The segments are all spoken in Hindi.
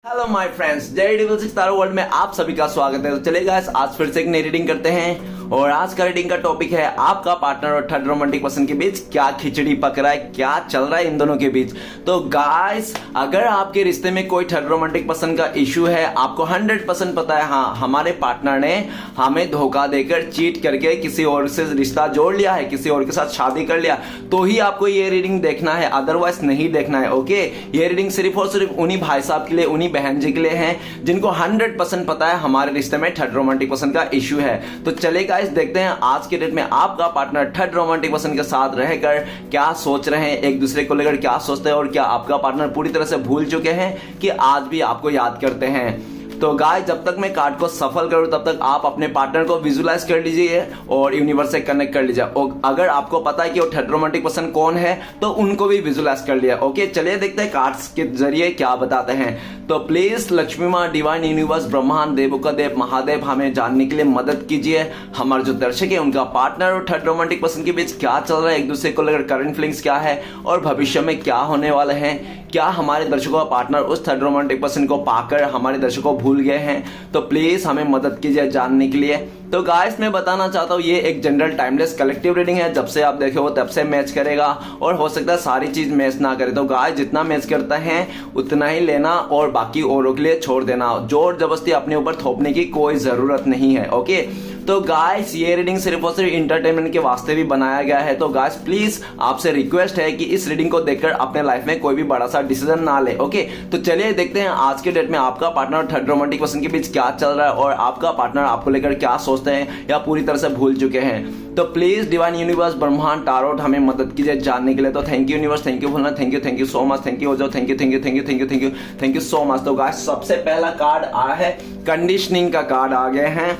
हेलो माय फ्रेंड्स, जय डिवल सितारा वर्ल्ड में आप सभी का स्वागत है। तो चलिए गाइस, आज फिर से एक नई रीडिंग करते हैं और आज का रीडिंग का टॉपिक है आपका पार्टनर और थर्ड रोमांटिक पर्सन के बीच क्या खिचड़ी पक रहा है, क्या चल रहा है इन दोनों के बीच। तो गाइस, अगर आपके रिश्ते में कोई थर्ड रोमांटिक पर्सन का इशू है, आपको 100% पता है हाँ हमारे पार्टनर ने हमें धोखा देकर चीट करके किसी और से रिश्ता जोड़ लिया है, किसी और के साथ शादी कर लिया, तो ही आपको ये रीडिंग देखना है, अदरवाइज नहीं देखना है। ओके, ये रीडिंग सिर्फ और सिर्फ उन्हीं भाई साहब के लिए, उन्हीं बहन जी के लिए हैं जिनको 100% पता है हमारे रिश्ते में थर्ड रोमांटिक पर्सन का इशू है। तो चलिए गाइस, देखते हैं आज के डेट में आपका पार्टनर थर्ड रोमांटिक पर्सन के साथ रहकर क्या सोच रहे हैं, एक दूसरे को लेकर क्या सोचते हैं और क्या आपका पार्टनर पूरी तरह से भूल चुके हैं कि आज भी आपको याद करते हैं। तो गाइस, जब तक मैं कार्ड को सफल करूं तब तक आप अपने पार्टनर को विजुलाइज कर लीजिए और यूनिवर्स से कनेक्ट कर लीजिए। और अगर आपको पता है कि वो थर्ड रोमांटिक पर्सन कौन है तो उनको भी विजुलाइज कर लिया। ओके, चलिए देखते हैं कार्ड्स के जरिए क्या बताते हैं। तो प्लीज लक्ष्मी माँ, डिवाइन यूनिवर्स, ब्रह्मांड, देवों का देव, महादेव, हमें जानने के लिए मदद कीजिए हमारे जो दर्शक है उनका पार्टनर और थर्ड रोमांटिक पर्सन के बीच क्या चल रहा है, एक दूसरे को लेकर करंट फीलिंग्स क्या है और भविष्य में क्या होने वाले हैं। क्या हमारे दर्शकों का पार्टनर उस थर्ड रोमांटिक पर्सन को पाकर हमारे दर्शकों को भूल गए हैं? तो प्लीज हमें मदद कीजिए जानने के लिए। तो गाइस, मैं बताना चाहता हूँ ये एक जनरल टाइमलेस कलेक्टिव रीडिंग है। जब से आप देखे हो तब से मैच करेगा और हो सकता है सारी चीज मैच ना करे। तो गाइस, जितना मैच करता है उतना ही लेना और बाकी औरों के लिए छोड़ देना। जोर जबरदस्ती अपने ऊपर थोपने की कोई जरूरत नहीं है। ओके, तो गाइस, ये रीडिंग सिर्फ और सिर्फ इंटरटेनमेंट के वास्ते भी बनाया गया है। तो गाइस, प्लीज आपसे रिक्वेस्ट है कि इस रीडिंग को देखकर अपने लाइफ में कोई भी बड़ा सा डिसीजन ना ले। ओके, तो चलिए देखते हैं आज के डेट में आपका पार्टनर और थर्ड रोमांटिक पर्सन के बीच क्या चल रहा है और आपका पार्टनर आपको लेकर क्या सोचते हैं या पूरी तरह से भूल चुके हैं। तो प्लीज डिवाइन यूनिवर्स, ब्रह्मांड, टारोट, हमें मदद कीजिए जानने के लिए। तो thank you universe, thank you भोलना, thank you so much, thank you ओजो, थैंक यू सो मच। तो गाइस, सबसे पहला कार्ड आया है कंडीशनिंग का कार्ड आ गए हैं।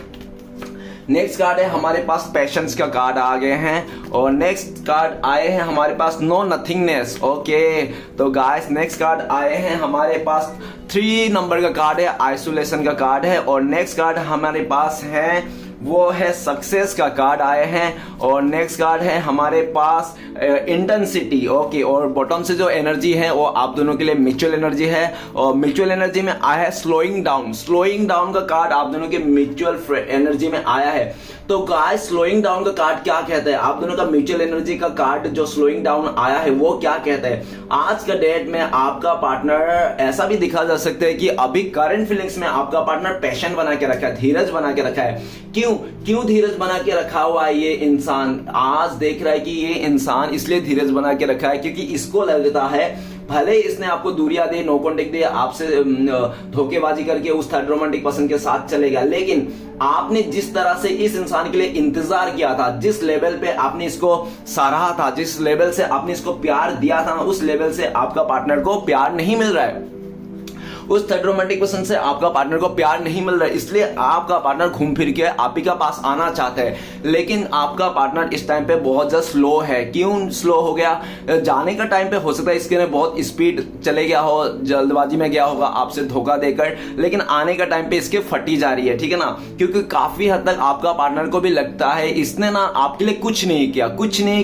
नेक्स्ट कार्ड है हमारे पास पैशंस का कार्ड आ गए हैं और नेक्स्ट कार्ड आए हैं हमारे पास नो नथिंगनेस। ओके, तो गाइस, नेक्स्ट कार्ड आए हैं हमारे पास 3 नंबर का कार्ड है, आइसोलेशन का कार्ड है और नेक्स्ट कार्ड हमारे पास है वो है सक्सेस का कार्ड आए हैं और नेक्स्ट कार्ड है हमारे पास इंटेंसिटी। ओके, और बॉटम से जो एनर्जी है वो आप दोनों के लिए म्यूचुअल एनर्जी है और म्यूचुअल एनर्जी में आया है स्लोइंग डाउन का कार्ड आप दोनों के म्यूचुअल एनर्जी में आया है। तो गाइस, स्लोइंग डाउन का कार्ड क्या कहता है? आप दोनों का म्यूचुअल एनर्जी का कार्ड जो स्लोइंग डाउन आया है वो क्या कहता है? आज का डेट में आपका पार्टनर, ऐसा भी दिखा जा सकता है कि अभी करंट फीलिंग्स में आपका पार्टनर पैशन बना के रखा है, धीरज बना के रखा है। क्यों धीरज बना के रखा हुआ है? ये इंसान आज देख रहा है कि ये इंसान इसलिए धीरज बना के रखा है क्योंकि इसको लगता है भले इसने आपको दूरियां दी, नो कॉन्टेक्ट दिया, आपसे धोखेबाजी करके उस थर्ड रोमांटिक पर्सन के साथ चले गया, लेकिन आपने जिस तरह से इस इंसान के लिए इंतजार किया था, जिस लेवल पे आपने इसको सराहा था, जिस लेवल से आपने इसको प्यार दिया था, उस लेवल से आपका पार्टनर को प्यार नहीं मिल रहा है। उस थर्ड रोमांटिक पर्सन से आपका पार्टनर को प्यार नहीं मिल रहा है, इसलिए आपका पार्टनर घूम फिर के आप ही का पास आना चाहता है, लेकिन आपका पार्टनर इस टाइम पे बहुत ज्यादा स्लो है। क्यों स्लो हो गया? जाने का टाइम पे हो सकता है इसके ने बहुत स्पीड चले गया हो, जल्दबाजी में गया होगा आपसे धोखा देकर, लेकिन आने का टाइम पे इसके फटी जा रही है, ठीक है ना, क्योंकि काफी हद तक आपका पार्टनर को भी लगता है इसने ना आपके लिए कुछ नहीं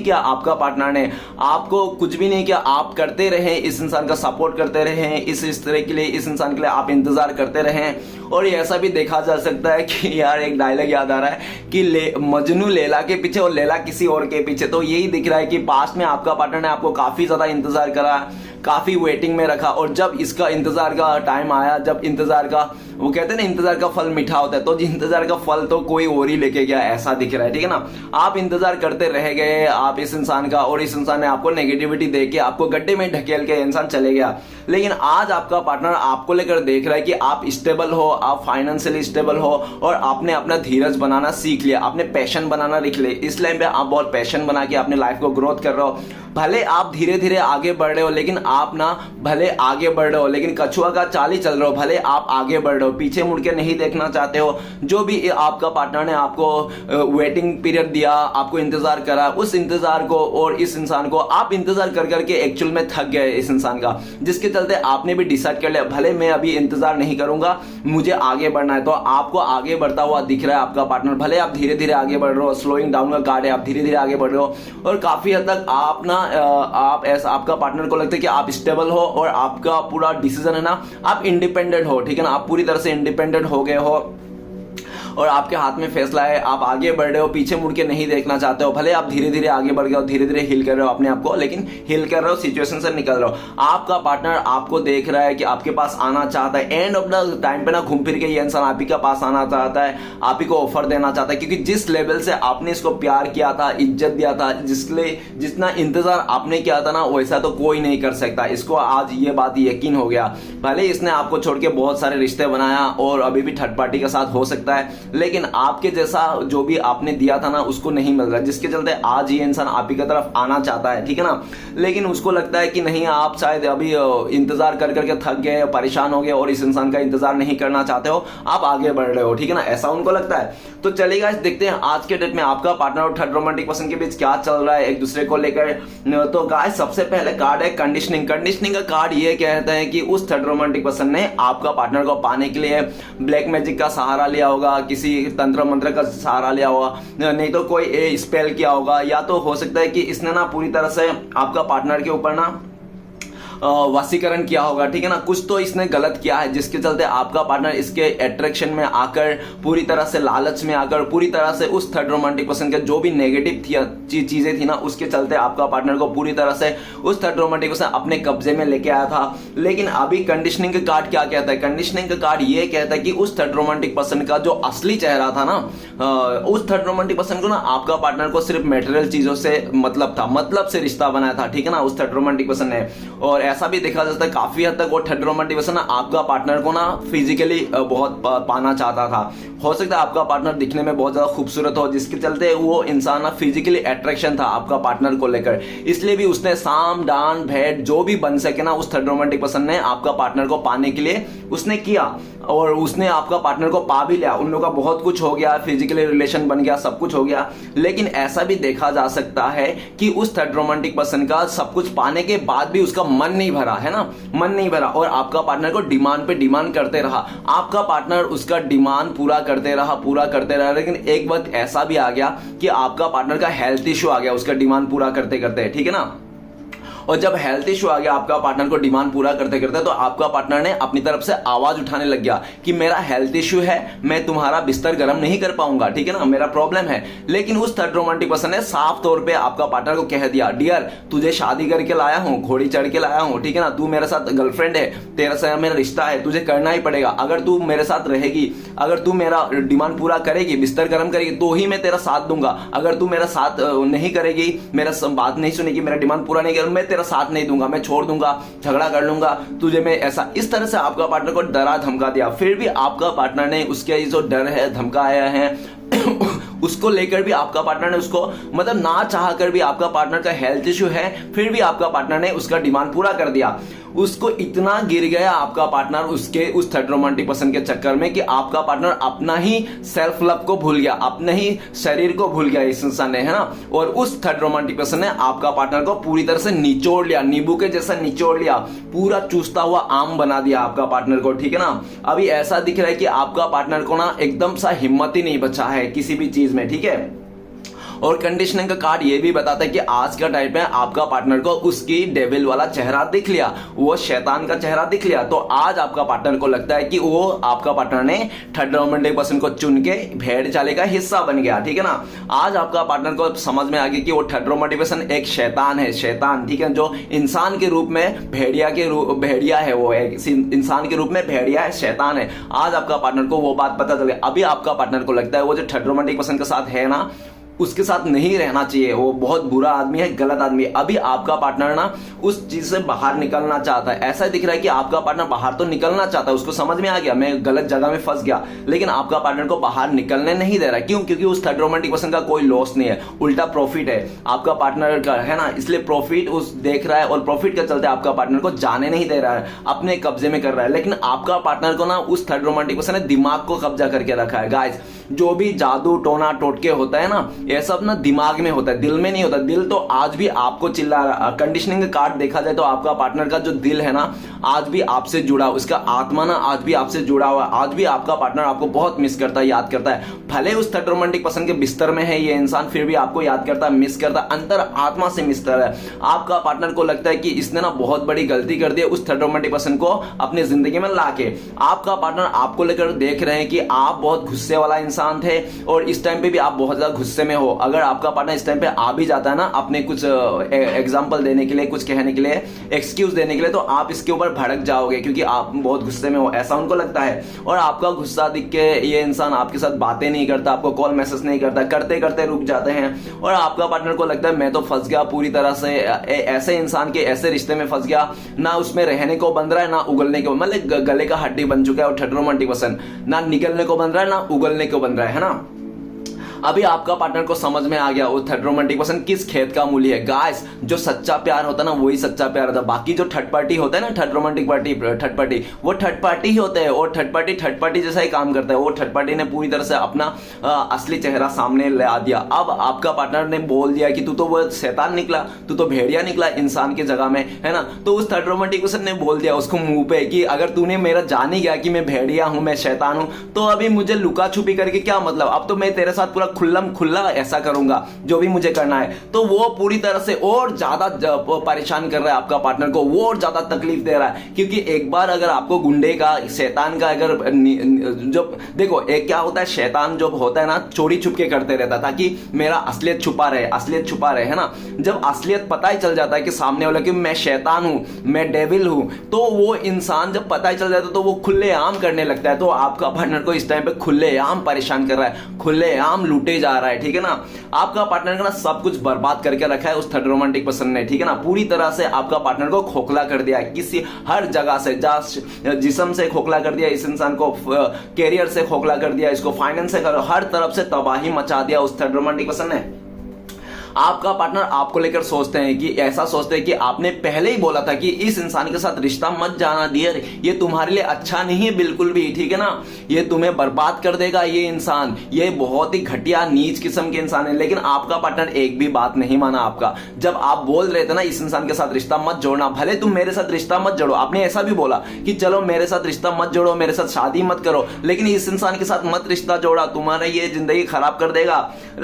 किया। आपका पार्टनर ने आपको कुछ भी नहीं किया, आप करते रहे, इस इंसान का सपोर्ट करते रहे, इस तरह के लिए, इस इंसान के लिए आप इंतजार करते रहें। और ये ऐसा भी देखा जा सकता है कि यार, एक डायलॉग याद आ रहा है कि मजनू लैला के पीछे और लैला किसी और के पीछे। तो यही दिख रहा है कि पास्ट में आपका पार्टनर ने आपको काफी ज्यादा इंतजार करा, काफी वेटिंग में रखा और जब इसका इंतजार का टाइम आया, जब इंतजार का, वो कहते हैं ना, इंतजार का फल मीठा होता है, तो इंतजार का फल तो कोई और ही लेके गया, ऐसा दिख रहा है, ठीक है ना। आप इंतजार करते रह गए आप इस इंसान का और इस इंसान ने आपको नेगेटिविटी देके आपको गड्ढे में ढकेल के इंसान चले गया, लेकिन आज आपका पार्टनर आपको लेकर देख रहा है कि आप स्टेबल हो, आप फाइनेंशियली स्टेबल हो और आपने अपना धीरज बनाना सीख लिया, आपने पैशन बनाना सीख लिया। इस लाइन पे आप बहुत पैशन बना के अपने लाइफ को ग्रोथ कर रहे हो। भले आप धीरे धीरे आगे बढ़ रहे हो, लेकिन आप ना भले आगे बढ़ रहे हो लेकिन कछुआ का चाल ही चल रहे हो, भले आप आगे बढ़ रहे हो, पीछे मुड़ के नहीं देखना चाहते हो। जो भी आपका पार्टनर ने आपको वेटिंग पीरियड दिया, आपको इंतजार करा, उस इंतजार को और इस इंसान को आप इंतजार कर करके एक्चुअल में थक गए इस इंसान का, जिसके चलते आपने भी डिसाइड कर लिया भले मैं अभी इंतजार नहीं करूंगा, मुझे आगे बढ़ना है। तो आपको आगे बढ़ता हुआ दिख रहा है आपका पार्टनर, भले आप धीरे धीरे आगे बढ़ रहे हो, स्लोइंग डाउन का कार्ड है, आप धीरे धीरे आगे बढ़ रहे हो और काफी हद तक आप ना आप ऐसा, आपका पार्टनर को लगता है कि आप स्टेबल हो और आपका पूरा डिसीजन है ना, आप इंडिपेंडेंट हो, ठीक है ना, आप पूरी तरह से इंडिपेंडेंट हो गए हो और आपके हाथ में फैसला है, आप आगे बढ़ रहे हो, पीछे मुड़ के नहीं देखना चाहते हो। भले आप धीरे धीरे आगे बढ़ गए हो, धीरे धीरे हील कर रहे हो अपने आप को, लेकिन हील कर रहे हो, सिचुएशन से निकल रहे हो। आपका पार्टनर आपको देख रहा है कि आपके पास आना चाहता है, एंड ऑफ द टाइम पे ना घूम फिर के ये इंसान आप ही के पास आना चाहता है, आप ही को ऑफर देना चाहता है, क्योंकि जिस लेवल से आपने इसको प्यार किया था, इज्जत दिया था, जितना इंतजार आपने किया था ना, वैसा तो कोई नहीं कर सकता। इसको आज ये बात यकीन हो गया। भले इसने आपको छोड़ के बहुत सारे रिश्ते बनाया और अभी भी थर्ड पार्टी के साथ हो सकता है, लेकिन आपके जैसा जो भी आपने दिया था ना उसको नहीं मिल रहा, जिसके चलते आज ये इंसान आप ही की तरफ आना चाहता है, ठीक है ना। लेकिन उसको लगता है कि नहीं, आप शायद अभी इंतजार कर करके थक गए, परेशान हो गए और इस इंसान का इंतजार नहीं करना चाहते हो, आप आगे बढ़ रहे हो, ठीक है ना, ऐसा उनको लगता है। तो चलेगा, देखते हैं आज के डेट में आपका पार्टनर और थर्ड रोमांटिक पर्सन के बीच क्या चल रहा है एक दूसरे को लेकर। तो गाइस, सबसे पहले कार्ड है कंडीशनिंग। कंडीशनिंग का कार्ड ये कहता है कि उस थर्ड रोमांटिक पर्सन ने आपका पार्टनर को पाने के लिए ब्लैक मैजिक का सहारा लिया होगा, किसी तंत्र मंत्र का सहारा लिया होगा, नहीं तो कोई स्पेल किया होगा, या तो हो सकता है कि इसने ना पूरी तरह से आपका पार्टनर के ऊपर ना वशीकरण किया होगा, ठीक है ना, कुछ तो इसने गलत किया है, जिसके चलते आपका पार्टनर इसके अट्रैक्शन में आकर, पूरी तरह से लालच में आकर, पूरी तरह से उस थर्ड रोमांटिक पर्सन के जो भी नेगेटिव चीजें थी ना, उसके चलते आपका पार्टनर को पूरी तरह से उस थर्ड रोमांटिक पर्सन अपने कब्जे में लेके आया था। लेकिन अभी कंडीशनिंग का कार्ड क्या कहता है? कंडीशनिंग का कार्ड ये कहता है कि उस थर्ड रोमांटिक पर्सन का जो असली चेहरा था ना, उस थर्ड रोमांटिक पर्सन को ना आपका पार्टनर को सिर्फ मेटेरियल चीजों से मतलब था, मतलब से रिश्ता बनाया था, ठीक है ना, उस थर्ड रोमांटिक पर्सन ने। और ऐसा भी देखा जाता है काफी हद तक वो थर्ड रोमांटिक पर्सन ना आपका पार्टनर को ना फिजिकली बहुत पाना चाहता था। हो सकता है आपका पार्टनर दिखने में बहुत ज्यादा खूबसूरत हो, जिसके चलते वो इंसान ना फिजिकली अट्रैक्शन था आपका पार्टनर को लेकर, इसलिए भी उसने साम दान भेंट जो भी बन सके ना उस थर्ड रोमांटिक पर्सन ने आपका पार्टनर को पाने के लिए उसने किया, और उसने आपका पार्टनर को पा भी लिया। उन लोगों का बहुत कुछ हो गया, फिजिकली रिलेशन बन गया, सब कुछ हो गया। लेकिन ऐसा भी देखा जा सकता है कि उस थर्ड रोमांटिक पर्सन का सब कुछ पाने के बाद भी उसका मन नहीं भरा, है ना, मन नहीं भरा, और आपका पार्टनर को डिमांड पे डिमांड करते रहा। आपका पार्टनर उसका डिमांड पूरा करते रहा, लेकिन एक वक्त ऐसा भी आ गया कि आपका पार्टनर का हेल्थ इश्यू आ गया उसका डिमांड पूरा करते करते, ठीक है ना। और जब हेल्थ इशू आ गया आपका पार्टनर को डिमांड पूरा करते करते, तो आपका पार्टनर ने अपनी तरफ से आवाज उठाने लग गया कि मेरा हेल्थ इशू है, मैं तुम्हारा बिस्तर गर्म नहीं कर पाऊंगा, ठीक है ना, मेरा प्रॉब्लम है। लेकिन उस थर्ड रोमांटिक पर्सन ने साफ तौर पे आपका पार्टनर को कह दिया, डियर तुझे शादी करके लाया हूं, घोड़ी चढ़ के लाया हूं, ठीक है ना, तू मेरे साथ गर्लफ्रेंड है, तेरे साथ मेरा रिश्ता है, तुझे करना ही पड़ेगा। अगर तू मेरे साथ रहेगी, अगर तू मेरा डिमांड पूरा करेगी, बिस्तर गर्म करेगी, तो ही मैं तेरा साथ दूंगा। अगर तू मेरा साथ नहीं करेगी, मेरा बात नहीं सुनेगी, मेरा डिमांड पूरा नहीं करेगी, मैं तेरा साथ नहीं दूंगा, मैं छोड़ दूंगा, झगड़ा कर लूंगा तुझे मैं, ऐसा इस तरह से आपका पार्टनर को डरा धमका दिया। फिर भी आपका पार्टनर ने उसके जो डर है, धमकाया है उसको लेकर भी आपका पार्टनर ने उसको, मतलब ना चाह कर भी, आपका पार्टनर का हेल्थ इश्यू है, फिर भी आपका पार्टनर ने उसका डिमांड पूरा कर दिया। उसको इतना गिर गया आपका पार्टनर उसके उस थर्ड रोमांटिक पर्सन के चक्कर में कि आपका पार्टनर अपना ही सेल्फ लव को भूल गया, अपने ही शरीर को भूल गया इस इंसान ने, है ना। और उस थर्ड रोमांटिक पर्सन ने आपका पार्टनर को पूरी तरह से निचोड़ लिया, नींबू के जैसा निचोड़ लिया, पूरा चूसता हुआ आम बना दिया आपका पार्टनर को, ठीक है ना। अभी ऐसा दिख रहा है कि आपका पार्टनर को ना एकदम सा हिम्मत ही नहीं बचा है किसी भी चीज में, ठीक है। और कंडीशनिंग का कार्ड ये भी बताता है कि आज का टाइम में आपका पार्टनर को उसकी डेविल वाला चेहरा दिख लिया, वो शैतान का चेहरा दिख लिया। तो आज आपका पार्टनर को लगता है कि वो आपका पार्टनर ने थर्ड रोमांटिक पर्सन को चुन के भेड़ चाले का हिस्सा बन गया, ठीक है ना। आज आपका पार्टनर को समझ में आ गया कि वो थर्ड रोमांटिक पर्सन एक शैतान है, शैतान, ठीक है, जो इंसान के रूप में भेड़िया है, वो एक इंसान के रूप में भेड़िया है, शैतान है। आज आपका पार्टनर को वो बात पता चल गई। अभी आपका पार्टनर को लगता है वो जो थर्ड रोमांटिक पर्सन के साथ है ना, उसके साथ नहीं रहना चाहिए, वो बहुत बुरा आदमी है, गलत आदमी है। अभी आपका पार्टनर ना उस चीज से बाहर निकलना चाहता है। ऐसा दिख रहा है कि आपका पार्टनर बाहर तो निकलना चाहता है, उसको समझ में आ गया मैं गलत जगह में फंस गया, लेकिन आपका पार्टनर को बाहर निकलने नहीं दे रहा। क्यों? क्योंकि उस थर्ड रोमांटिक पर्सन का कोई लॉस नहीं है, उल्टा प्रॉफिट है आपका पार्टनर का, है ना। इसलिए प्रॉफिट उस देख रहा है और प्रॉफिट के चलते आपका पार्टनर को जाने नहीं दे रहा है, अपने कब्जे में कर रहा है। लेकिन आपका पार्टनर को ना उस थर्ड रोमांटिक पर्सन ने दिमाग को कब्जा करके रखा है। गाइस, जो भी जादू टोना टोटके होता है ना, ये सब ना दिमाग में होता है, दिल में नहीं होता। दिल तो आज भी आपको चिल्ला रहा। कंडीशनिंग कार्ड देखा जाए तो आपका पार्टनर का जो दिल है ना आज भी आपसे जुड़ा, उसका आत्मा ना आज भी आपसे जुड़ा हुआ। आज भी आपका पार्टनर आपको बहुत मिस करता है, याद करता है। भले उस थर्ड रोमांटिक पर्सन के बिस्तर में है ये इंसान, फिर भी आपको याद करता है, मिस करता है, अंतर आत्मा से मिस कर रहा है। आपका पार्टनर को लगता है कि इसने ना बहुत बड़ी गलती कर दी है उस थर्ड रोमांटिक पर्सन को अपनी जिंदगी में लाके। आपका पार्टनर आपको लेकर देख रहे हैं कि आप बहुत गुस्से वाला इंसान थे और इस टाइम पे भी आप बहुत ज्यादा गुस्से में हो। अगर आपका पार्टनर इस टाइम पे आ भी जाता है ना अपने कुछ एग्जांपल देने के लिए, कुछ कहने के लिए, एक्सक्यूज देने के लिए, तो आप इसके ऊपर भड़क जाओगे क्योंकि आप बहुत गुस्से में हो, ऐसा उनको लगता है। और आपका गुस्सा दिख के ये इंसान आपके साथ बातें नहीं करता, आपको कॉल मैसेज नहीं करता, करते करते रुक जाते हैं। और आपका पार्टनर को लगता है मैं तो फंस गया पूरी तरह से, ऐसे इंसान के ऐसे रिश्ते में फंस गया, ना उसमें रहने को बन रहा है ना उगलने को, मतलब गले का हड्डी बन चुका है। और थर्ड रोमांटिक पर्सन ना निकलने को बन रहा है ना उगलने को बन रहा है ना। अभी आपका पार्टनर को समझ में आ गया वो थर्ड रोमांटिक पर्सन किस खेत का मूली है। गाइस, जो सच्चा प्यार होता है ना वही सच्चा प्यार होता है। बाकी जो थर्ड पार्टी होता है ना, third romantic party, third party, वो थर्ड पार्टी ही होते हैं। और थर्ड पार्टी जैसा ही काम करता है। वो थर्ड पार्टी ने पूरी तरह से अपना असली चेहरा सामने ला दिया। अब आपका पार्टनर ने बोल दिया कि तू तो वो शैतान निकला, तू तो भेड़िया निकला इंसान की जगह में, है ना। तो उस थर्ड रोमांटिक पर्सन ने बोल दिया उसको मुंह पे कि अगर तूने मेरा जान ही गया कि मैं भेड़िया हूं, मैं शैतान हूं, तो अभी मुझे लुका छुपी करके क्या मतलब। अब तो मैं तेरे साथ पूरा खुल्लम खुल्ला ऐसा करूंगा जो भी मुझे करना है। तो वो पूरी तरह से और ज्यादा परेशान कर रहा है आपका पार्टनर को, वो और ज्यादा तकलीफ दे रहा है। क्योंकि एक बार अगर आपको गुंडे का, शैतान का, अगर जब देखो एक क्या होता है, शैतान जो होता है ना चोरी छुप के करते रहता ताकि मेरा असलियत छुपा रहे, असलियत छुपा रहे, है ना। जब असलियत पता ही चल जाता है कि सामने वाला कि मैं शैतान हूं, मैं डेविल हूं, तो वो इंसान जब पता ही चल जाता है तो वो खुलेआम करने लगता है। तो आपका पार्टनर को इस टाइम पे खुलेआम परेशान कर रहा है, खुलेआम लूटे जा रहा है, ठीक है ना। आपका पार्टनर का ना सब कुछ बर्बाद करके रखा है उस थर्ड रोमांटिक पर्सन ने, ठीक है ना। पूरी तरह से आपका पार्टनर को खोखला कर दिया है, किसी हर जगह से, जिस्म से खोखला कर दिया इस इंसान को, कैरियर से खोखला कर दिया इसको, फाइनेंस से, हर तरफ से तबाही मचा दिया उस थर्ड रोमांटिक पर्सन ने। आपका पार्टनर आपको लेकर सोचते हैं कि ऐसा सोचते हैं कि आपने पहले ही बोला था कि इस इंसान के साथ रिश्ता मत जाना डियर, ये तुम्हारे लिए अच्छा नहीं है बिल्कुल भी, ठीक है ना। ये तुम्हें बर्बाद कर देगा ये इंसान, ये बहुत ही घटिया नीच किस्म के इंसान है। लेकिन आपका पार्टनर एक भी बात नहीं माना आपका। जब आप बोल रहे थे ना इस इंसान के साथ रिश्ता मत जोड़ना, भले तुम मेरे साथ रिश्ता मत जोड़ो, आपने ऐसा भी बोला कि चलो मेरे साथ रिश्ता मत जोड़ो, मेरे साथ शादी मत करो, लेकिन इस इंसान के साथ मत रिश्ता जोड़ा, तुम्हारा ये जिंदगी खराब कर देगा।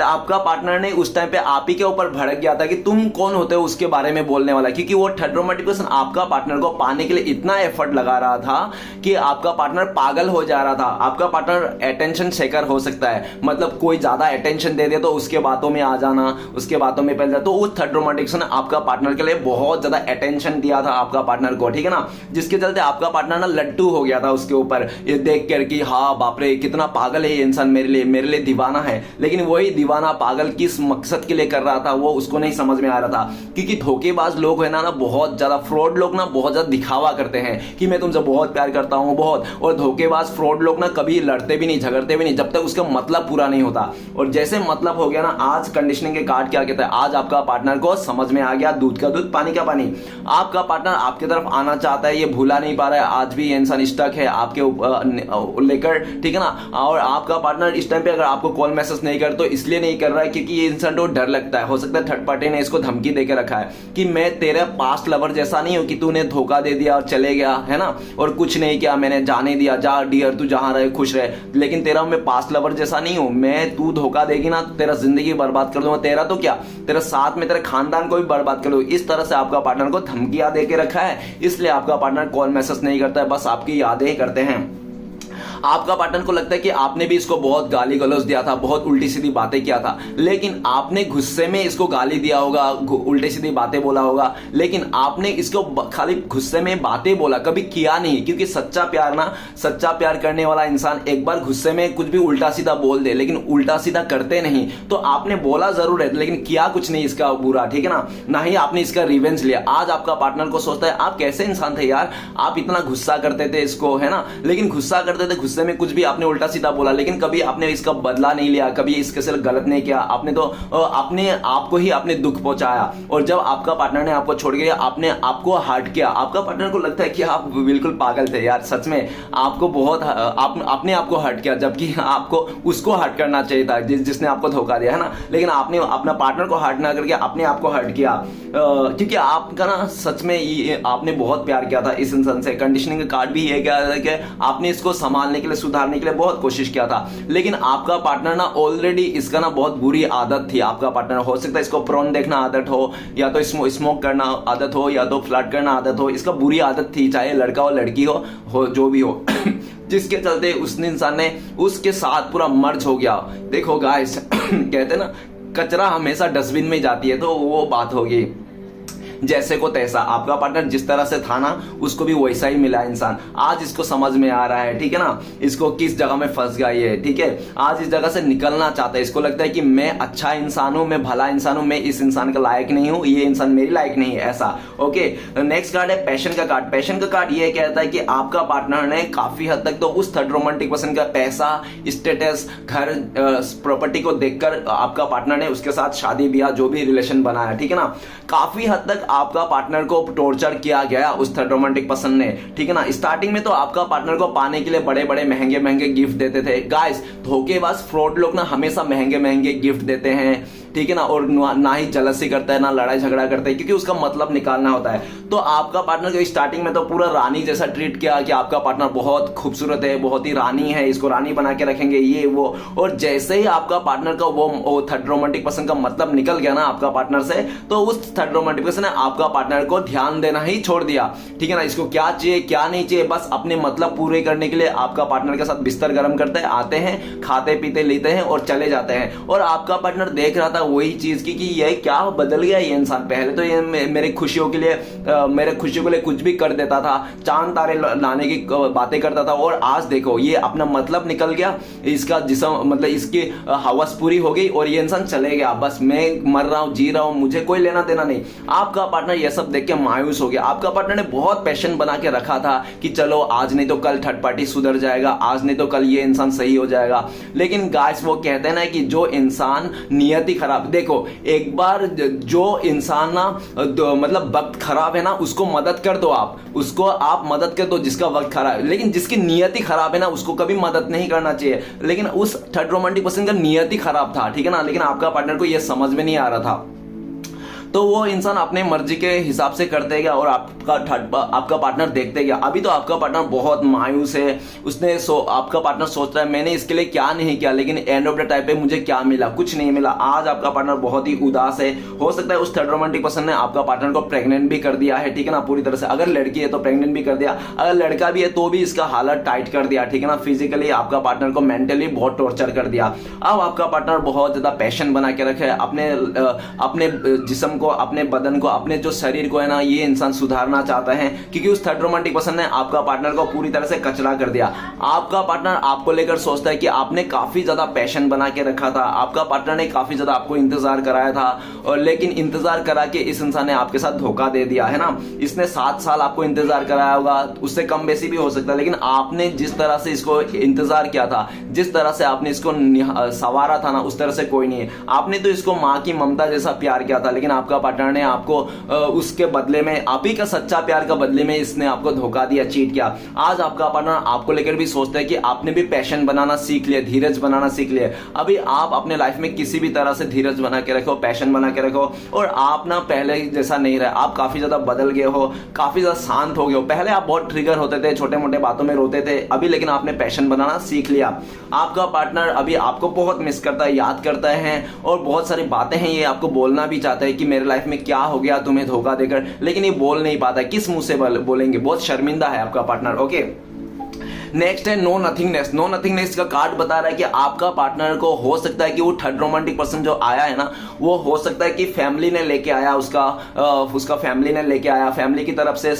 आपका पार्टनर ने उस टाइम पे आप ही के ऊपर भड़क गया था कि तुम कौन होते हो उसके बारे में बोलने वाला। क्योंकि वो थर्ड रोमांटिक पर्सन आपका पार्टनर को पाने के लिए इतना एफर्ट लगा रहा था कि आपका पार्टनर पागल हो जा रहा था। आपका पार्टनर अटेंशन सेकर हो सकता है, मतलब कोई ज्यादा अटेंशन दे दे तो उसके बातों में आ जाना, उसके बातों में पहल जाए। तो उस थर्ड रोमांटिक पर्सन ने आपका पार्टनर के लिए बहुत ज्यादा अटेंशन दिया था आपका पार्टनर को, ठीक है ना। जिसके चलते आपका पार्टनर ना लड्डू हो गया था उसके ऊपर, ये देख कर कि हाँ बाप रे कितना पागल है ये इंसान, मेरे लिए दीवाना है। लेकिन वही दीवाना पागल किस मकसद के लिए कर रहा था वो उसको नहीं समझ में आ रहा था। क्योंकि धोखेबाज लोग है ना बहुत ज्यादा, फ्रॉड लोग ना बहुत ज्यादा दिखावा करते हैं कि मैं तुमसे बहुत प्यार करता हूं बहुत। और धोखेबाज फ्रॉड लोग ना कभी लड़ते भी नहीं, झगड़ते भी नहीं जब तक उसका मतलब पूरा नहीं होता। और जैसे मतलब हो गया ना, आज कंडीशनिंग के कार्ड क्या कहता है, आज आपका पार्टनर को समझ में आ गया दूध का दूध पानी का पानी। आपका पार्टनर आपकी तरफ आना चाहता है, ये भूला नहीं पा रहा है, आज भी ये इंसान स्टक है आपके लेकर, ठीक है ना। और आपका पार्टनर इस टाइम पे अगर आपको कॉल मैसेज नहीं कर तो इसलिए नहीं कर रहा है क्योंकि ये इंसान को डर लगता है। हो सकता है थर्ड पार्टी ने इसको धमकी देकर रखा है कि मैं तेरे पास्ट लवर जैसा नहीं हूं कि तूने धोखा दे दिया और चले गया, है ना, और कुछ नहीं किया, मैंने जाने दिया, जा डियर तू जहां रहे खुश रहे। लेकिन तेरा मैं पास्ट लवर जैसा नहीं हूं, मैं तू धोखा देगी ना तो तेरा जिंदगी बर्बाद कर दूंगा, तेरा तो क्या तेरा साथ में तेरे खानदान को भी बर्बाद कर दूंगा। इस तरह से आपका पार्टनर को धमकियां देके रखा है, इसलिए आपका पार्टनर कॉल मैसेज नहीं करता है, बस आपकी यादें ही करते हैं। आपका पार्टनर को लगता है कि आपने भी इसको बहुत गाली गलौज दिया था, बहुत उल्टी सीधी बातें किया था, लेकिन आपने गुस्से में इसको गाली दिया होगा, उल्टी सीधी बातें बोला होगा, लेकिन आपने इसको खाली गुस्से में बातें बोला, कभी किया नहीं। क्योंकि सच्चा प्यार ना, सच्चा प्यार करने वाला इंसान एक बार गुस्से में कुछ भी उल्टा सीधा बोल दे, लेकिन उल्टा सीधा करते नहीं। तो आपने बोला जरूर है लेकिन किया कुछ नहीं इसका बुरा, ठीक है ना, ना ही आपने इसका रिवेंज लिया। आज आपका पार्टनर को सोचता है आप कैसे इंसान थे यार, आप इतना गुस्सा करते थे इसको, है ना, लेकिन गुस्सा करते थे गुस्से में कुछ भी आपने उल्टा सीधा बोला, लेकिन कभी आपने इसका बदला नहीं लिया, कभी इसके से गलत नहीं किया, आपने तो अपने आपको ही आपने दुख पहुंचाया। और जब आपका पार्टनर ने आपको छोड़ गया, आपने आपको हर्ट किया, आपका पार्टनर को लगता है कि आप बिल्कुल पागल थे यार, सच में आपको बहुत आपने आपको हर्ट किया, जबकि आपको उसको हर्ट करना चाहिए था जिसने आपको धोखा दिया, है ना। लेकिन आपने अपना पार्टनर को हर्ट ना करके अपने आप को हर्ट किया, क्योंकि आपका ना सच में आपने बहुत प्यार किया था इस इंसान से। कंडीशनिंग का कार्ड भी ये क्या है कि आपने इसको संभालने के लिए, सुधारने के लिए बहुत कोशिश किया था, लेकिन आपका पार्टनर ना ऑलरेडी इसका ना बहुत बुरी आदत थी। आपका पार्टनर हो सकता है इसको प्रोन देखना आदत हो, या तो स्मोक करना आदत हो, या तो फ्लर्ट करना आदत हो, इसका बुरी आदत थी, चाहे लड़का हो लड़की हो जो भी हो जिसके चलते उस इंसान ने उसके साथ पूरा मर्ज हो गया। देखो गाइस कहते ना कचरा हमेशा डस्टबिन में जाती है, तो वो बात होगी जैसे को तैसा। आपका पार्टनर जिस तरह से था ना, उसको भी वैसा ही मिला इंसान। आज इसको समझ में आ रहा है, ठीक है ना, इसको किस जगह में फंस गया ये, ठीक है। आज इस जगह से निकलना चाहता है, इसको लगता है कि मैं अच्छा इंसान हूं, मैं भला इंसान हूं, मैं इस इंसान का लायक नहीं हूं, ये इंसान मेरी लायक नहीं है, ऐसा। ओके, नेक्स्ट कार्ड है पैशन का कार्ड। पैशन का कार्ड ये कहता है कि आपका पार्टनर ने काफी हद तक तो उस थर्ड रोमांटिक पर्सन का पैसा, स्टेटस, घर, प्रॉपर्टी को देखकर आपका पार्टनर ने उसके साथ शादी ब्याह जो भी रिलेशन बनाया, ठीक है ना, काफी हद तक आपका पार्टनर को टॉर्चर किया गया उस थर्ड रोमांटिक पर्सन ने, ठीक है ना। स्टार्टिंग में तो आपका पार्टनर को पाने के लिए बड़े बड़े महंगे महंगे गिफ्ट देते थे। गाइस, धोखेबाज फ्रॉड लोग ना हमेशा महंगे महंगे गिफ्ट देते हैं, ठीक है ना, और ना ही जलसी करता है, ना लड़ाई झगड़ा करता है, क्योंकि उसका मतलब निकालना होता है। तो आपका पार्टनर को स्टार्टिंग में तो पूरा रानी जैसा ट्रीट किया कि आपका पार्टनर बहुत खूबसूरत है, बहुत ही रानी है, इसको रानी बना के रखेंगे, ये वो। और जैसे ही आपका पार्टनर का वो थर्ड रोमांटिक पर्सन का मतलब निकल गया ना आपका पार्टनर से, तो उस थर्ड रोमांटिक पर्सन ने आपका पार्टनर को ध्यान देना ही छोड़ दिया, ठीक है ना। इसको क्या चाहिए क्या नहीं चाहिए, बस अपने मतलब पूरे करने के लिए आपका पार्टनर के साथ बिस्तर गर्म करते हैं, आते हैं, खाते पीते लेते हैं और चले जाते हैं। और आपका पार्टनर देख रहा था वही चीज की कि ये क्या बदल गया ये इंसान। पहले तो ये मेरे खुशियों के लिए कुछ भी कर देता था, चांद तारे लाने की बातें करता था, और आज देखो ये अपना मतलब निकल गया, इसका जिस्म मतलब इसकी हवस पूरी हो गई और ये इंसान चले गया। बस मैं मर रहा हूं, जी रहा हूं, मुझे कोई लेना देना नहीं। आपका पार्टनर ये सब देख के मायूस हो गया। आपका पार्टनर ने बहुत पैशन बना के रखा था कि चलो आज नहीं तो कल थर्ड पार्टी सुधर जाएगा, आज नहीं तो कल ये इंसान सही हो जाएगा। लेकिन गाइस, वो कहते हैं ना कि जो इंसान नियति खराब, देखो एक बार जो इंसान ना मतलब वक्त खराब है ना, उसको मदद कर दो, उसको आप मदद कर दो जिसका वक्त खराब है, लेकिन जिसकी नियति खराब है ना उसको कभी मदद नहीं करना चाहिए। लेकिन उस थर्ड रोमांटिक पर्सन का नियति खराब था, ठीक है ना, लेकिन आपका पार्टनर को यह समझ में नहीं आ रहा था। तो वो इंसान अपने मर्जी के हिसाब से करते गया और आपका पार्टनर देखते गया। अभी तो आपका पार्टनर बहुत मायूस है, उसने आपका पार्टनर सोच रहा है मैंने इसके लिए क्या नहीं किया, लेकिन एंड ऑफ द टाइम पे मुझे क्या मिला, कुछ नहीं मिला। आज आपका पार्टनर बहुत ही उदास है। हो सकता है उस थर्ड रोमांटिक पर्सन ने आपका पार्टनर को प्रेग्नेंट भी कर दिया है, ठीक है ना, पूरी तरह से। अगर लड़की है तो प्रेग्नेंट भी कर दिया, अगर लड़का भी है तो भी इसका हालत टाइट कर दिया, ठीक है ना। फिजिकली आपका पार्टनर को मेंटली बहुत टॉर्चर कर दिया। अब आपका पार्टनर बहुत ज्यादा पैशन बना के रखे अपने जिस्म को, अपने बदन को, अपने जो शरीर को है ना, ये इंसान सुधारना चाहता है, क्योंकि उस थर्ड रोमांटिक पर्सन ने आपका पार्टनर को पूरी तरह से कचरा कर दिया। आपका पार्टनर आपको लेकर सोचता है कि आपने काफी ज्यादा पैशन बना के रखा था, आपका पार्टनर ने काफी ज्यादा आपको इंतजार कराया था, और लेकिन इंतजार करा के इस इंसान ने आपके साथ धोखा दे दिया, है ना। इसने 7 साल आपको इंतजार कराया होगा, उससे कम बेसी भी हो सकता है, लेकिन आपने जिस तरह से इसको इंतजार किया था, जिस तरह से आपने इसको सवारा था ना, उस तरह से कोई नहीं है। आपने तो इसको माँ की ममता जैसा प्यार किया था, लेकिन आपका पार्टनर ने आपको उसके बदले में, आप ही का सच्चा प्यार का बदले में इसने आपको धोखा दिया, चीट किया। आज आपका पार्टनर आपको लेकर भी सोचता है कि आपने भी पैशन बनाना सीख लिया, धीरज बनाना सीख लिया। अभी आप अपने लाइफ में किसी भी तरह से धीरज बना के रखो, पैशन बना के रखो, और आप ना पहले जैसा नहीं रहे, आप काफी ज्यादा बदल गए हो, काफी ज्यादा शांत हो गए हो। पहले आप बहुत ट्रिगर होते थे, छोटे मोटे बातों में रोते थे, अभी लेकिन आपने पैशन बनाना सीख लिया। आपका पार्टनर अभी आपको बहुत मिस करता है, याद करता है, और बहुत सारी बातें हैं ये आपको बोलना भी चाहता है कि मेरे लाइफ में क्या हो गया तुम्हें धोखा देकर, लेकिन ये बोल नहीं पाता, किस मुंह से बोलेंगे, बहुत शर्मिंदा है आपका पार्टनर। ओके, नेक्स्ट है नो नथिंगनेस। नो नथिंगनेस का कार्ड बता रहा है कि आपका पार्टनर को हो सकता है कि वो थर्ड रोमांटिक पर्सन जो आया है ना, वो हो सकता है कि फैमिली ने लेके आया, उसका फैमिली ने लेके आया, फैमिली की तरफ से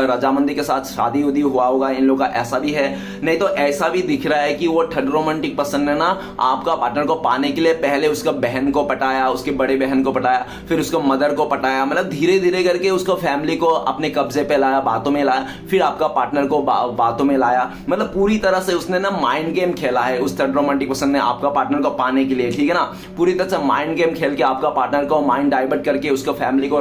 रजामंदी के साथ शादी उदी हुआ होगा इन लोगों का, ऐसा भी है। नहीं तो ऐसा भी दिख रहा है कि वो थर्ड रोमांटिक पर्सन ने ना आपका पार्टनर को पाने के लिए पहले उसका बहन को पटाया, उसकी बड़ी बहन को पटाया, फिर उसको मदर को पटाया, मतलब धीरे धीरे करके उसको फैमिली को अपने कब्जे पे लाया, बातों में लाया, फिर आपका पार्टनर को बातों में लाया। मतलब मतलब पूरी तरह से उसने ना माइंड गेम खेला है उस थर्ड रोमांटिक पर्सन ने आपका पार्टनर को पाने के लिए, ठीक है ना। पूरी तरह से माइंड गेम खेल के आपका पार्टनर को माइंड डाइवर्ट करके उसको फैमिली को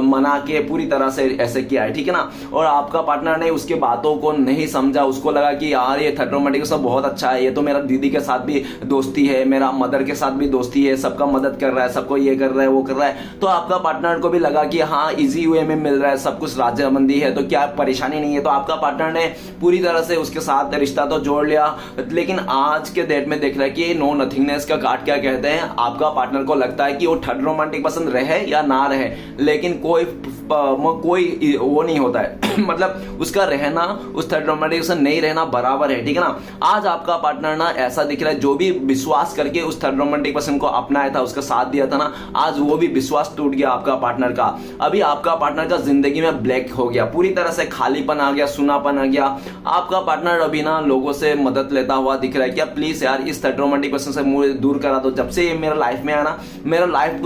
मना के पूरी तरह से ऐसे किया है, ठीक है ना। और आपका पार्टनर ने उसके बातों को नहीं समझा, उसको लगा कि यार ये थर्ड रोमांटिक पर्सन बहुत अच्छा है, ये तो मेरा दीदी के साथ भी दोस्ती है, मेरा मदर के साथ भी दोस्ती है, सबका मदद कर रहा है, सबको ये कर रहा है वो कर रहा है। तो आपका पार्टनर को भी लगा कि हाँ इजी वे में मिल रहा है, सब कुछ राजामंदी है, तो क्या परेशानी नहीं है। तो आपका पार्टनर ने पूरी तरह से उसके साथ रिश्ता तो जोड़ लिया। लेकिन आज के डेट में देख रहा है कि नो नथिंगनेस का कार्ड क्या कहते हैं, आपका पार्टनर को लगता है कि वो थर्ड रोमांटिक पर्सन रहे या ना रहे, लेकिन कोई वो नहीं होता है मतलब उसका रहना उस थर्ड रोमांटिक पर्सन नहीं रहना बराबर है, ठीक है ना। आज आपका पार्टनर ना ऐसा दिख रहा है, जो भी विश्वास करके उस थर्ड रोमांटिक पर्सन को अपनाया था, उसका साथ दिया था ना, आज वो भी विश्वास टूट गया आपका पार्टनर का। अभी आपका पार्टनर का जिंदगी में ब्लैक हो गया, पूरी तरह से खालीपन आ गया, सुनापन आ गया। आपका पार्टनर अभी ना लोगों से मदद लेता हुआ दिख रहा है कि प्लीज यार इस थर्ड रोमांटिक पर्सन से मुझे दूर करा दो। जब से ये मेरा लाइफ में आया ना, मेरा लाइफ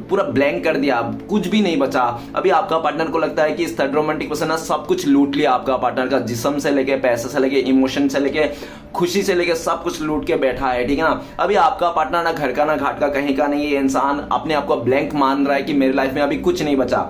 पूरा ब्लैंक कर दिया, कुछ भी नहीं बचा। अभी आपका पार्टनर को लगता है कि इस थर्ड रोमांटिक पर्सन ने सब कुछ लूट लिया आपका पार्टनर का, जिस्म से लेके पैसे से लेके इमोशन से लेके खुशी से लेके सब कुछ लूट के बैठा है, ठीक है ना। अभी आपका पार्टनर ना घर का ना घाट का कहीं का नहीं, ये इंसान अपने आप को ब्लैंक मान रहा है कि मेरी लाइफ में अभी कुछ नहीं बचा।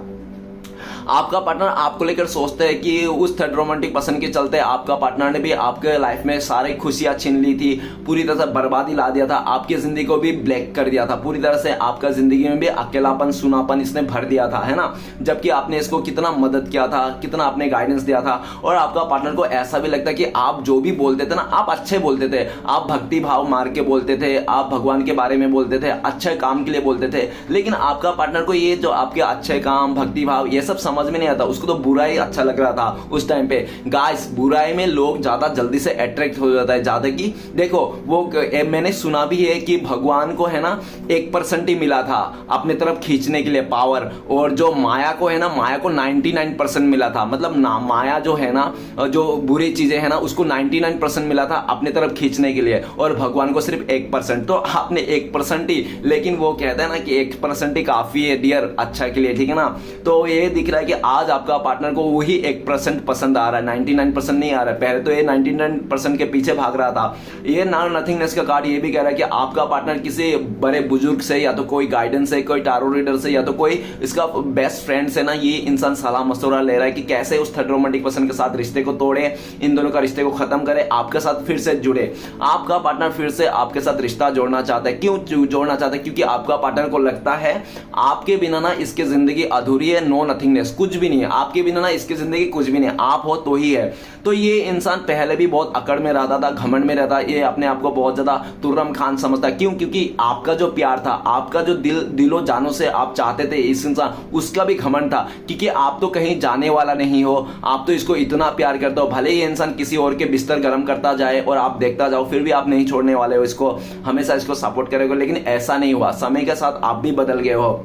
आपका पार्टनर आपको लेकर सोचता है कि उस थर्ड रोमांटिक पर्सन के चलते आपका पार्टनर ने भी आपके लाइफ में सारी खुशियां छीन ली थी, पूरी तरह से बर्बादी ला दिया था, आपकी जिंदगी को भी ब्लैक कर दिया था, पूरी तरह से आपका जिंदगी में भी अकेलापन सुनापन इसने भर दिया था, है ना। जबकि आपने इसको कितना मदद किया था, कितना आपने गाइडेंस दिया था। और आपका पार्टनर को ऐसा भी लगता है कि आप जो भी बोलते थे ना, आप अच्छे बोलते थे, आप भक्ति भाव मार के बोलते थे, आप भगवान के बारे में बोलते थे, अच्छे काम के लिए बोलते थे। लेकिन आपका पार्टनर को ये जो आपके अच्छे काम भक्ति भाव ये सब समझ में नहीं आता, उसको तो बुराई अच्छा लग रहा था उस टाइम पे। गाइस बुराई में लोग ज्यादा जल्दी से अट्रैक्ट हो जाता है, ज्यादा की देखो वो मैंने सुना भी है कि भगवान को है ना 1% ही मिला था अपने तरफ खींचने के लिए पावर, और जो माया को है ना, माया को 99% मिला था। मतलब ना माया जो है ना, जो बुरी चीजें है ना, उसको 99% मिला था अपने तरफ खींचने के लिए, और भगवान को सिर्फ 1%। तो आपने 1% ही, लेकिन वो कहता है ना कि 1% ही काफी है डियर अच्छा के लिए, ठीक है ना। तो ये दिख रहा है कि आज आपका पार्टनर को वही 1% पसंद आ रहा है, 99% नहीं आ रहा है। पहले तो ये 99% के पीछे भाग रहा था। ये नथिंगनेस का कार्ड ये भी कह रहा है कि आपका पार्टनर किसी बड़े बुजुर्ग से, या तो कोई गाइडेंस से, कोई टारो रीडर से, या तो कोई इसका बेस्ट फ्रेंड से ना, ये इंसान सलाह मशवरा ले रहा है कि कैसे उस थर्ड रोमांटिक पर्सन के साथ रिश्ते को तोड़े, इन दोनों का रिश्ते को खत्म करे, आपके साथ फिर से जुड़े। आपका पार्टनर फिर से आपके साथ रिश्ता जोड़ना चाहता है। क्यों जोड़ना चाहता है? क्योंकि आपका पार्टनर को लगता है आपके बिना ना इसकी जिंदगी अधूरी है, नो नथिंगनेस, कुछ भी नहीं है आपके बिना ना इसकी जिंदगी, कुछ भी नहीं, आप हो तो ही है। तो ये इंसान पहले भी बहुत अकड़ में रहता था, घमंड में रहता, ये अपने आप को बहुत ज्यादा तुर्रम खान समझता। क्यों? क्योंकि आपका जो प्यार था, आपका जो दिलो जानो से आप चाहते थे इस इंसान, उसका भी घमंड था। क्योंकि आप तो कहीं जाने वाला नहीं हो, आप तो इसको इतना प्यार करते हो, भले ये इंसान किसी और के बिस्तर गर्म करता जाए और आप देखता जाओ, फिर भी आप नहीं छोड़ने वाले हो इसको, हमेशा इसको सपोर्ट करेगा। लेकिन ऐसा नहीं हुआ, समय के साथ आप भी बदल गए हो।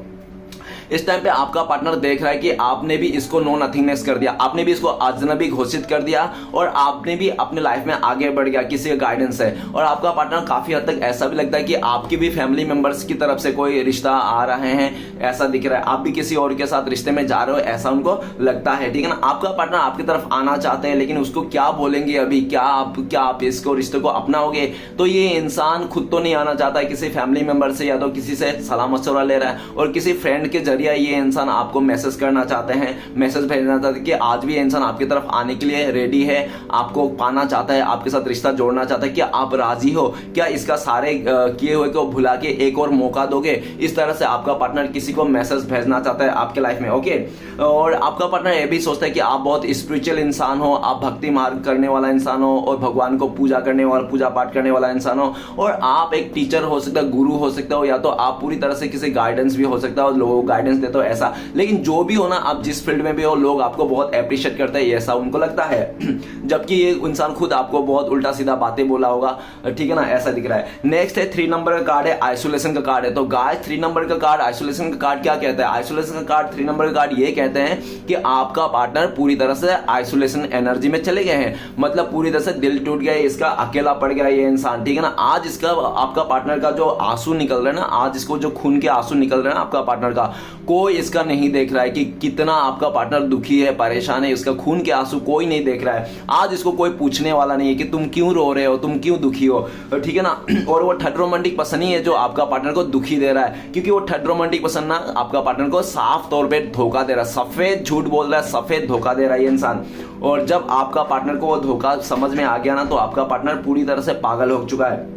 इस टाइम पे आपका पार्टनर देख रहा है कि आपने भी इसको नो नथिंगनेस कर दिया, आपने भी इसको अजनबी घोषित कर दिया, और आपने भी अपने लाइफ में आगे बढ़ गया किसी के गाइडेंस से। और आपका पार्टनर काफी हद तक ऐसा भी लगता है कि आपकी भी फैमिली मेंबर्स की तरफ से कोई रिश्ता आ रहे हैं, ऐसा दिख रहा है। आप भी किसी और के साथ रिश्ते में जा रहे हो, ऐसा उनको लगता है, ठीक है ना। आपका पार्टनर आपकी तरफ आना चाहते हैं, लेकिन उसको क्या बोलेंगे अभी, क्या आप इसको रिश्ते को अपनाओगे? तो ये इंसान खुद तो नहीं आना चाहता है, किसी फैमिली मेंबर से या तो किसी से सलाह मशवरा ले रहा है, और किसी फ्रेंड के जरिए ये इंसान आपको मैसेज करना चाहते हैं, मैसेज भेजना चाहते हैं कि आज भी ये इंसान आपकी तरफ आने के लिए रेडी है, आपको पाना चाहता है, आपके साथ रिश्ता जोड़ना चाहता है। कि आप राजी हो क्या इसका सारे किए हुए को भुला के एक और मौका दोगे? इस तरह से आपका पार्टनर किसी को मैसेज भेजना चाहता है आपके लाइफ में, ओके। और आपका पार्टनर ये भी सोचता है कि आप बहुत स्पिरिचुअल इंसान हो, आप भक्ति मार्ग करने वाला इंसान हो, और भगवान को पूजा करने वाला, पूजा पाठ करने वाला इंसान हो, और आप एक टीचर हो सकता है, गुरु हो सकता हो, या तो आप पूरी तरह से किसी गाइडेंस भी हो सकता है, लोगों को गाइडेंस देते हो ऐसा। लेकिन जो भी हो ना, आप जिस फील्ड में भी हो, लोग आपको बहुत अप्रिशिएट करते हैं, ऐसा उनको लगता है। जबकि ये इंसान खुद आपको बहुत उल्टा सीधा बातें बोला होगा, ठीक है ना, ऐसा दिख रहा है। नेक्स्ट है 3 नंबर का कार्ड है, आइसोलेशन का कार्ड है। तो गाइस 3 नंबर का कार्ड, आइसोलेशन का कार्ड क्या कहता है? आइसोलेशन का कार्ड 3 नंबर का कार्ड ये कहते हैं कि आपका पार्टनर पूरी तरह से आइसोलेशन एनर्जी में चले गए हैं, मतलब पूरी तरह से दिल टूट गया, इसका अकेला पड़ गया ये इंसान, ठीक है ना। आज इसका आपका पार्टनर का जो आंसू निकल रहा है ना, आज इसको जो खून के आंसू निकल रहे हैं आपका पार्टनर का, कोई इसका नहीं देख रहा है कि कितना आपका पार्टनर दुखी है, परेशान है, इसका खून के आंसू कोई नहीं देख रहा है। आज इसको कोई पूछने वाला नहीं है कि तुम क्यों रो रहे हो, तुम क्यों दुखी हो, ठीक है ना। और वो थर्ड रोमांटिक पर्सन ही है जो आपका पार्टनर को दुखी दे रहा है, क्योंकि वो थर्ड रोमांटिक पर्सन ना आपका पार्टनर को साफ तौर पे धोखा दे रहा है, सफेद झूठ बोल रहा है, सफेद धोखा दे रहा है ये इंसान। और जब आपका पार्टनर को वो धोखा समझ में आ गया ना, तो आपका पार्टनर पूरी तरह से पागल हो चुका है।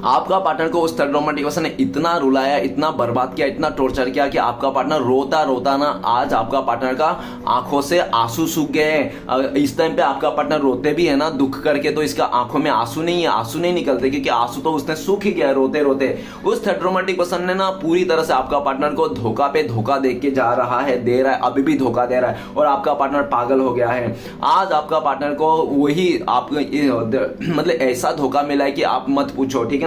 आपका पार्टनर को उस थर्ड रोमांटिक पर्सन ने इतना रुलाया, इतना बर्बाद किया, इतना टॉर्चर किया कि आपका पार्टनर रोता रोता ना आज आपका पार्टनर का आंखों से आंसू सूख गए हैं। इस टाइम पे आपका पार्टनर रोते भी है ना दुख करके, तो इसका आंखों में आंसू नहीं है, आंसू नहीं निकलते, क्योंकि आंसू तो उसने सूख ही गया रोते रोते। उस थर्ड रोमांटिक पर्सन ने ना पूरी तरह से आपका पार्टनर को धोखा पे धोखा दे के जा रहा है, दे रहा है, अभी भी धोखा दे रहा है, और आपका पार्टनर पागल हो गया है। आज आपका पार्टनर को वही आप मतलब ऐसा धोखा मिला है कि आप मत पूछो, ठीक है ना।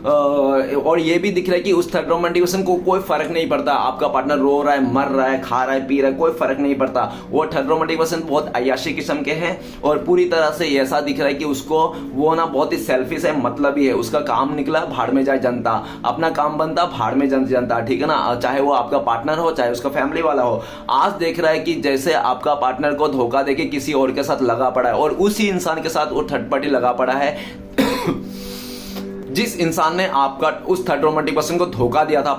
और ये भी दिख रहा है कि उस थर्ड रोमांटिक पर्सन को कोई फर्क नहीं पड़ता, आपका पार्टनर रो रहा है, मर रहा है, खा रहा है, पी रहा है, कोई फर्क नहीं पड़ता। वो थर्ड रोमांटिक पर्सन बहुत अय्याशी किस्म के हैं, और पूरी तरह से ऐसा दिख रहा है कि उसको वो ना बहुत ही सेल्फिश है, मतलब ही है, उसका काम निकला भाड़ में जाए जनता, अपना काम बनता भाड़ में जनता, ठीक है ना। चाहे वो आपका पार्टनर हो, चाहे उसका फैमिली वाला हो, आज देख रहा है कि जैसे आपका पार्टनर को धोखा देके किसी और के साथ लगा पड़ा है, और उसी इंसान के साथ वो थर्ड पार्टी लगा पड़ा है जिस इंसान ने आपका उस थर्ड रोमांटिक पर्सन को धोखा दिया था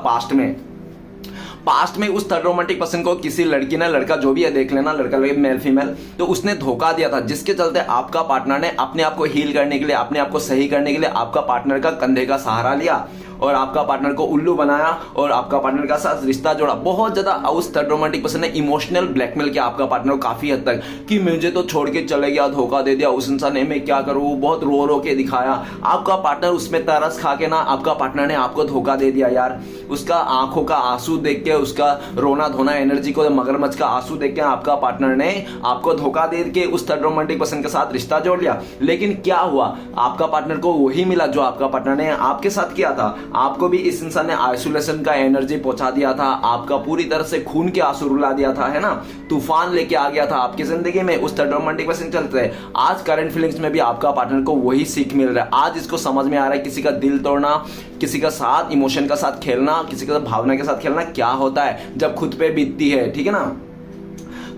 पास्ट में उस थर्ड रोमांटिक पर्सन को किसी लड़की ने, लड़का जो भी है देख लेना, लड़का मेल फीमेल, तो उसने धोखा दिया था, जिसके चलते आपका पार्टनर ने अपने आप को हील करने के लिए, अपने आप को सही करने के लिए आपका पार्टनर का कंधे का सहारा लिया, और आपका पार्टनर को उल्लू बनाया, और आपका पार्टनर का साथ रिश्ता जोड़ा। बहुत ज्यादा उस थर्ड रोमांटिक पर्सन ने इमोशनल ब्लैकमेल किया आपका पार्टनर को काफी हद तक, कि मुझे तो छोड़ के चले गया, धोखा दे दिया उस इंसान ने, मैं क्या करूं, बहुत रो रो के दिखाया। आपका पार्टनर उसमें तरस खा के ना आपका पार्टनर ने आपको धोखा दे दिया यार। उसका आंखों का आंसू देख के, उसका रोना धोना एनर्जी को, मगरमच्छ का आंसू देख के आपका पार्टनर ने आपको धोखा दे के उस थर्ड रोमांटिक पर्सन के साथ रिश्ता जोड़ लिया। लेकिन क्या हुआ, आपका पार्टनर को वही मिला जो आपका पार्टनर ने आपके साथ किया था। आपको भी इस इंसान ने आइसोलेशन का एनर्जी पहुंचा दिया था, आपका पूरी तरह से खून के आंसू रुला दिया था, है ना, तूफान लेके आ गया था आपकी जिंदगी में उस थर्ड रोमांटिक पर्सन चलते हैं। आज करंट फीलिंग्स में भी आपका पार्टनर को वही सीख मिल रहा है। आज इसको समझ में आ रहा है किसी का दिल तोड़ना, किसी का साथ इमोशन का साथ खेलना, किसी का भावना के साथ खेलना क्या होता है जब खुद पे बीतती है, ठीक है ना।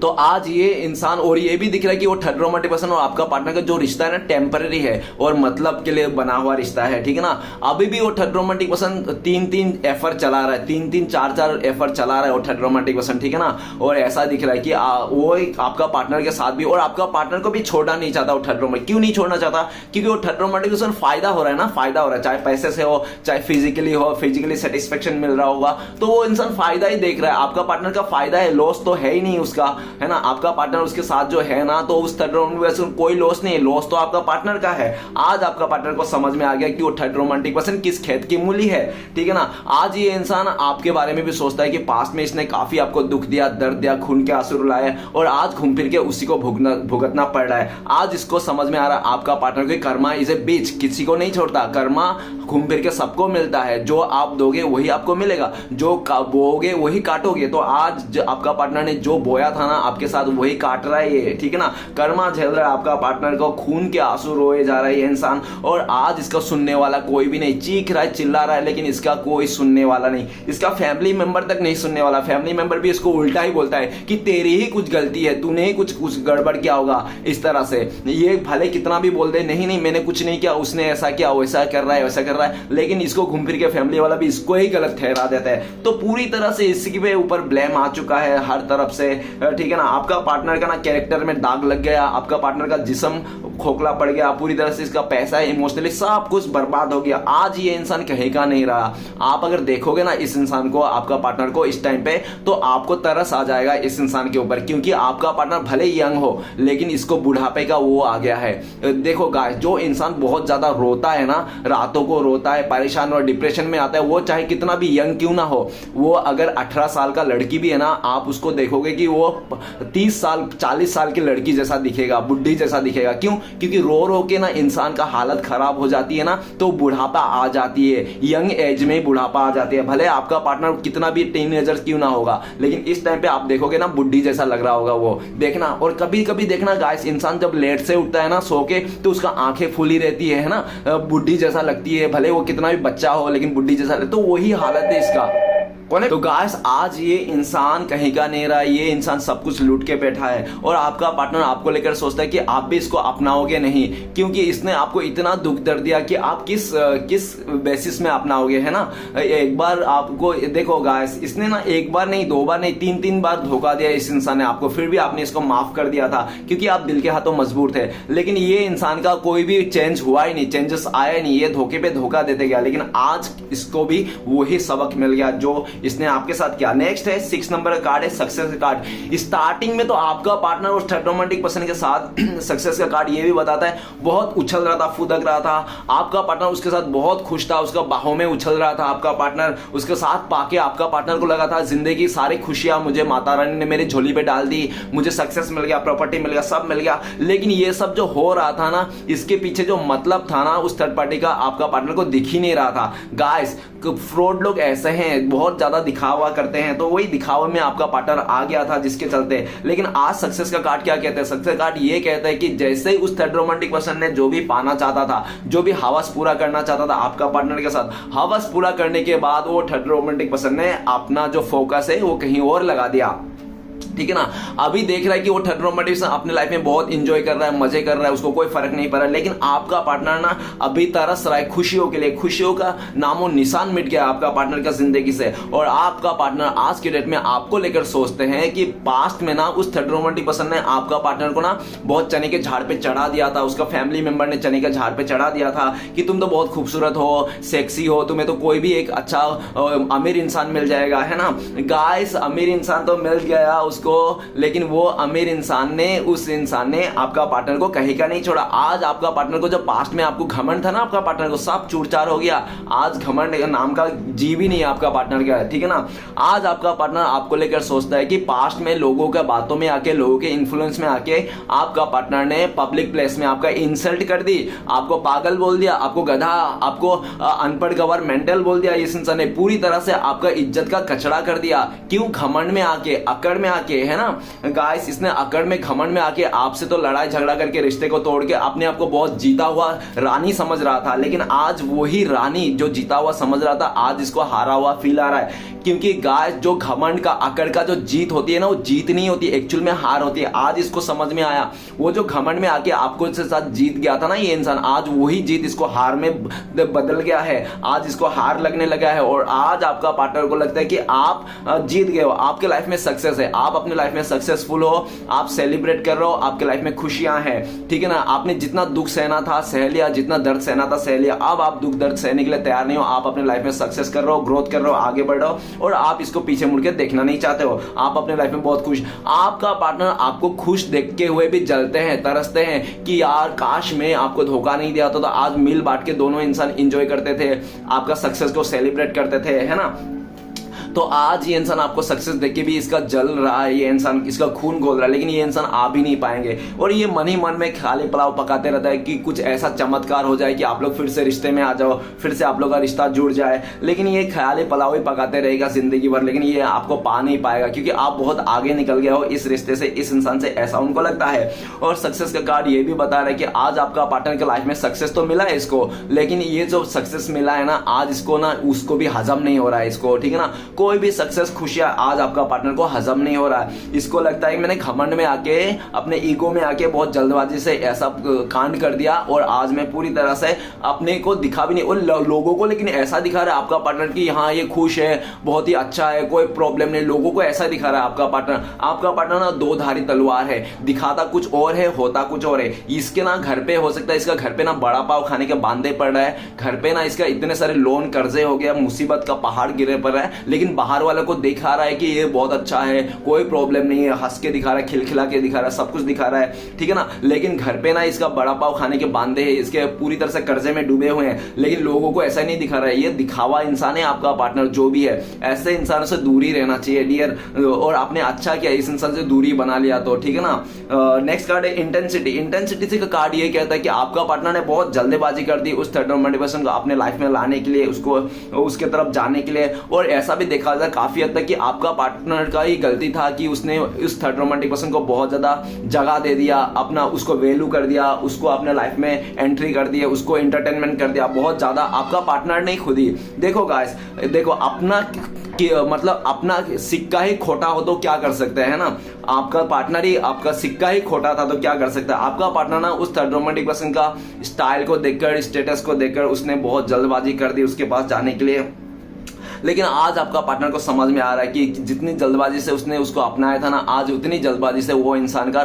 तो आज ये इंसान, और ये भी दिख रहा है कि वो थर्ड रोमांटिक पर्सन और आपका पार्टनर का जो रिश्ता है ना टेम्पररी है और मतलब के लिए बना हुआ रिश्ता है, ठीक है ना। अभी भी वो थर्ड रोमांटिक पर्सन तीन एफर्ट चला रहा है, तीन चार एफर्ट चला रहा है वो थर्ड रोमांटिक पर्सन, ठीक है ना। और ऐसा दिख रहा है कि वो आपका पार्टनर के साथ भी, और आपका पार्टनर को भी छोड़ना नहीं चाहता वो थर्ड रोमांटिक। क्यों नहीं छोड़ना चाहता, क्योंकि वो थर्ड रोमांटिक पर्सन फायदा हो रहा है ना, फायदा हो रहा है, चाहे पैसे से हो, चाहे फिजिकली हो, फिजिकली सेटिस्फेक्शन मिल रहा होगा, तो वो इंसान फायदा ही देख रहा है। आपका पार्टनर का फायदा है, लॉस तो है ही नहीं उसका, है ना। आपका पार्टनर उसके साथ जो है ना, तो उस थर्ड रोमांटिक पर्सन कोई लॉस नहीं है, लॉस तो आपका पार्टनर का है। आज आपका पार्टनर को समझ में आ गया कि वो थर्ड रोमांटिक पर्सन किस खेत की मूली है, ठीक है ना। आज ये इंसान आपके बारे में भी सोचता है कि पास्ट में इसने काफी आपको दुख दिया, दर्द दिया, खून के आंसू रुलाए, और आज घूम फिर के उसी को भुगतना पड़ रहा है। आज इसको समझ में आ रहा है आपका पार्टनर के कर्मा इज ए बीच, किसी को नहीं छोड़ता, कर्मा घूम फिर के सबको मिलता है। जो आप दोगे वही आपको मिलेगा, जो बोओगे वही काटोगे। तो आज आपका पार्टनर ने जो बोया था ना आपके साथ वही काट रहा है ये, ठीक है ना। कर्मा झेल रहा है आपका पार्टनर को, खून के आंसू रोए जा रहा है ये इंसान, और आज इसका सुनने वाला कोई भी नहीं। चीख रहा है, चिल्ला रहा है, लेकिन इसका कोई सुनने वाला नहीं, इसका फैमिली मेंबर तक नहीं सुनने वाला। फैमिली मेंबर भी इसको उल्टा ही बोलता है कि तेरी ही कुछ गलती है, तूने ही कुछ गड़बड़ किया होगा, इस तरह से। ये भले कितना भी बोल दे, नहीं मैंने कुछ नहीं किया, उसने ऐसा किया, वैसा कर रहा है, वैसा कर रहा है, लेकिन इसको घूम फिर के फैमिली वाला भी इसको ही गलत ठहरा देता है। तो पूरी तरह से इसके ऊपर ब्लेम आ चुका है हर तरफ से, ठीक है ना। आपका पार्टनर का ना कैरेक्टर में दाग लग गया, आपका पार्टनर का जिस्म खोखला पड़ गया, पूरी तरह से इसका पैसा, इमोशनली सब कुछ बर्बाद हो गया। आज ये इंसान कहेगा नहीं रहा। आप अगर देखोगे ना इस इंसान को, आपका पार्टनर को इस टाइम पे, तो आपको तरस आ जाएगा इस इंसान के ऊपर, क्योंकि आपका पार्टनर भले यंग हो लेकिन इसको बुढ़ापे का वो आ गया है। देखो गाइस, जो इंसान बहुत ज्यादा रोता है ना, रातों को रोता है, परेशान और डिप्रेशन में आता है, वो चाहे कितना भी यंग क्यों ना हो, वो अगर 18 साल का लड़की भी है ना, आप उसको देखोगे कि वो 30 साल 40 साल की लड़की जैसा दिखेगा, बुढ़ी जैसा दिखेगा। क्यों? क्योंकि रो रो के ना इंसान का हालत खराब हो जाती है ना, तो बुढ़ापा आ जाती है, यंग एज में बुढ़ापा आ जाती है। भले आपका पार्टनर कितना भी टीनेजर क्यों ना होगा, लेकिन इस टाइम पे आप देखोगे ना बुढ़ी जैसा लग रहा होगा वो, देखना। और कभी कभी देखना गाइस, इंसान जब लेट से उठता है ना सो के, तो उसका आंखें फूली रहती है ना, बुढ़ी जैसा लगती है, भले वो कितना भी बच्चा हो लेकिन बुढ़ी जैसा, तो वही हालत है इसका। कौन? तो गाइस आज ये इंसान कहीं का नहीं रहा, ये इंसान सब कुछ लूट के बैठा है और आपका पार्टनर आपको लेकर सोचता है कि आप भी इसको अपनाओगे नहीं, क्योंकि इसने आपको इतना दुख दर्द दिया कि आप किस बेसिस में अपनाओगे, है ना। एक बार आपको देखो गाइस, इसने ना एक बार नहीं, दो बार नहीं, तीन बार धोखा दिया इस इंसान ने आपको, फिर भी आपने इसको माफ कर दिया था क्योंकि आप दिल के हाथों मजबूर थे। लेकिन ये इंसान का कोई भी चेंज हुआ ही नहीं, चेंजेस आया नहीं, ये धोखे पे धोखा देते गया। लेकिन आज इसको भी वही सबक मिल गया जो इसने आपके साथ किया। नेक्स्ट है 6 नंबर का कार्ड है सक्सेस का कार्ड। स्टार्टिंग में तो आपका पार्टनर उस थर्ड रोमांटिक पर्सन के साथ सक्सेस का कार्ड ये भी बताता है बहुत उछल रहा था, फुदक रहा था, आपका पार्टनर उसके साथ बहुत खुश था, उसका बाहों में उछल रहा था आपका पार्टनर, उसके साथ पाके आपका पार्टनर को लगा था जिंदगी सारी खुशियां मुझे माता रानी ने मेरी झोली पे डाल दी, मुझे सक्सेस मिल गया, प्रॉपर्टी मिल गया, सब मिल गया। लेकिन ये सब जो हो रहा था ना, इसके पीछे जो मतलब था ना उस थर्ड पार्टी का, आपका पार्टनर को दिख ही नहीं रहा था। गाइस फ्रॉड लोग ऐसे हैं, बहुत ज्यादा दिखावा करते हैं, तो वही दिखावे में आपका पार्टनर आ गया था जिसके चलते। लेकिन आज सक्सेस का कार्ड क्या कहते हैं? सक्सेस कार्ड ये कहता है कि जैसे ही उस थर्ड रोमांटिक पर्सन ने जो भी पाना चाहता था, जो भी हवस पूरा करना चाहता था आपका पार्टनर के साथ, हवस पूरा करने के बाद वो थर्ड रोमांटिक पर्सन ने अपना जो फोकस है वो कहीं और लगा दिया, ठीक है ना। अभी देख रहा है कि वो थर्ड रोमांटिक अपने लाइफ में बहुत इंजॉय कर रहा है, मजे कर रहा है, उसको कोई फर्क नहीं पड़ रहा है। लेकिन आपका पार्टनर ना अभी तरस रहा है खुशियों के लिए, खुशियों का नामो निशान मिट गया आपका पार्टनर का जिंदगी से। और आपका पार्टनर आज के डेट में आपको लेकर सोचते हैं कि पास्ट में ना उस थर्ड रोमांटिक पर्सन ने आपका पार्टनर को ना बहुत चने के झाड़ पे चढ़ा दिया था, उसका फैमिली मेंबर ने चने के झाड़ पे चढ़ा दिया था कि तुम तो बहुत खूबसूरत हो, सेक्सी हो, तुम्हें तो कोई भी एक अच्छा अमीर इंसान मिल जाएगा, है ना। गाइस अमीर इंसान तो मिल गया उसको, लेकिन वो अमीर इंसान ने, उस इंसान ने आपका पार्टनर को कहीं का नहीं छोड़ा। आज आपका पार्टनर को, जब पास्ट में आपको घमंड था ना आपका पार्टनर को, सब चूरचार हो गया। आज घमंड नाम का जी भी नहीं आपका पार्टनर का, ठीक है ना। आज आपका पार्टनर आपको लेकर सोचता है कि पास्ट में लोगों के बातों में आके, लोगों के इन्फ्लुएंस में आके आपका पार्टनर ने पब्लिक प्लेस में आपका इंसल्ट कर दी, आपको पागल बोल दिया, आपको गधा, आपको अनपढ़ गवर मेंटल बोल दिया। इस इंसान ने पूरी तरह से आपका इज्जत का कचरा कर दिया। क्यों? घमंड में आके, अकड़ में आके, है ना गाइस। इसने अकड़ में, घमंड में आके आपसे तो लड़ाई झगड़ा करके रिश्ते को तोड़ के अपने आप को बहुत जीता हुआ रानी समझ रहा था। लेकिन आज वही रानी जो जीता हुआ समझ रहा था, आज इसको हारा हुआ फील आ रहा है। क्योंकि गाइस जो घमंड का, अकड़ का जो जीत होती है ना, वो जीत नहीं होती, एक्चुअल में हार होती है। आज इसको समझ में आया। वो जो घमंड में आके आपको से साथ जीत गया था ना ये इंसान, आज वही जीत इसको हार में बदल गया है। आज इसको हार लगने लगा है और आज आपका पार्टनर को लगता है कि आप जीत गए हो, आपके लाइफ में सक्सेस है, आप अपने लाइफ में सक्सेसफुल हो, आप सेलिब्रेट कर रहे हो, आपके लाइफ में खुशियां हैं, ठीक है ना। आपने जितना दुख सहना था सह लिया, जितना दर्द सहना था सह लिया। अब आप दुख दर्द सहने के लिए तैयार नहीं हो, आप अपने लाइफ में सक्सेस कर रहे हो, ग्रोथ कर रहे हो, आगे बढ़ रहे हो और आप इसको पीछे मुड़ के देखना नहीं चाहते हो। आप अपने लाइफ में बहुत खुश। आपका पार्टनर आपको खुश देखते हुए भी जलते हैं, तरसते हैं कि यार काश मैं आपको धोखा नहीं दिया तो आज मिल बांट के दोनों इंसान एंजॉय करते थे, आपका सक्सेस को सेलिब्रेट करते थे, है ना। तो आज ये इंसान आपको सक्सेस देख के भी इसका जल रहा है, ये इंसान इसका खून गोल रहा है, लेकिन ये इंसान आ भी नहीं पाएंगे। और ये मन ही मन में खाली पुलाव पकाते रहता है कि कुछ ऐसा चमत्कार हो जाए कि आप लोग फिर से रिश्ते में आ जाओ, फिर से आप लोग का रिश्ता जुड़ जाए। लेकिन ये ख्याली पुलाव ही पकाते रहेगा जिंदगी भर, लेकिन ये आपको पा नहीं पाएगा क्योंकि आप बहुत आगे निकल गए हो इस रिश्ते से, इस इंसान से, ऐसा उनको लगता है। और सक्सेस का कार्ड ये भी बता रहा है कि आज आपका पार्टनर के लाइफ में सक्सेस तो मिला है इसको, लेकिन ये जो सक्सेस मिला है ना, आज इसको ना उसको भी हजम नहीं हो रहा है इसको, ठीक है ना। कोई भी सक्सेस, खुशियां आज आपका पार्टनर को हजम नहीं हो रहा है। इसको लगता है कि मैंने घमंड में आके, अपने ईगो में आके बहुत जल्दबाजी से ऐसा कांड कर दिया और आज मैं पूरी तरह से अपने को दिखा भी नहीं, और लोगों को लेकिन ऐसा दिखा रहा है आपका पार्टनर कि हाँ ये खुश है, बहुत ही अच्छा है, कोई प्रॉब्लम नहीं। लोगों को ऐसा दिखा रहा है आपका पार्टनर। आपका पार्टनर ना दो धारी तलवार है, दिखाता कुछ और है, होता कुछ और है। इसके ना घर पे हो सकता है, इसका घर पे ना बड़ा पाव खाने के बांधे पड़ रहा है, घर पे ना इसका इतने सारे लोन कर्जे हो गया, मुसीबत का पहाड़ गिरे पड़ रहा है, लेकिन बाहर वाले को दिखा रहा है कि ये बहुत अच्छा है, कोई प्रॉब्लम नहीं है, हंस के दिखा रहा है, खिलखिला के दिखा रहा है, सब कुछ दिखा रहा है, ठीक है ना। लेकिन घर पे ना इसका बड़ा पाव खाने के बांधे हैं, इसके पूरी तरह से कर्जे में डूबे हुए हैं, लेकिन लोगों को ऐसा नहीं दिखा रहा है। ये दिखावा इंसान है आपका पार्टनर जो भी है। ऐसे इंसानों से दूरी रहना चाहिए डियर। और आपने अच्छा किया इस इंसान से दूरी बना लिया तो, ठीक है ना। नेक्स्ट कार्ड है इंटेंसिटी। इंटेंसिटी से का कार्ड ये कहता है कि आपका पार्टनर ने बहुत जल्दबाजी कर दी उस थर्ड रोमांटिक पर्सन को अपने लाइफ में लाने के लिए, उसको उसके तरफ जाने के लिए। और ऐसा भी देखा जाता है काफी हद तक कि आपका पार्टनर का ही गलती था कि उसने उस थर्ड रोमांटिक पर्सन को बहुत ज्यादा जगह दे दिया, अपना उसको वैल्यू कर दिया, उसको अपने लाइफ में एंट्री कर दिया, उसको एंटरटेनमेंट कर दिया बहुत ज्यादा। आपका पार्टनर नहीं खुद ही। देखो गाइस, देखो अपना कि मतलब अपना सिक्का ही खोटा हो तो क्या कर सकते हैं ना, आपका पार्टनर ही आपका सिक्का ही खोटा था तो क्या कर सकता है। आपका पार्टनर ना उस थर्ड रोमांटिक पर्सन का स्टाइल को देखकर, स्टेटस को देखकर उसने बहुत जल्दबाजी कर दी उसके पास जाने के लिए। लेकिन आज आपका पार्टनर को समझ में आ रहा है कि जितनी जल्दबाजी से उसने उसको अपनाया था ना, आज उतनी जल्दबाजी से वो इंसान का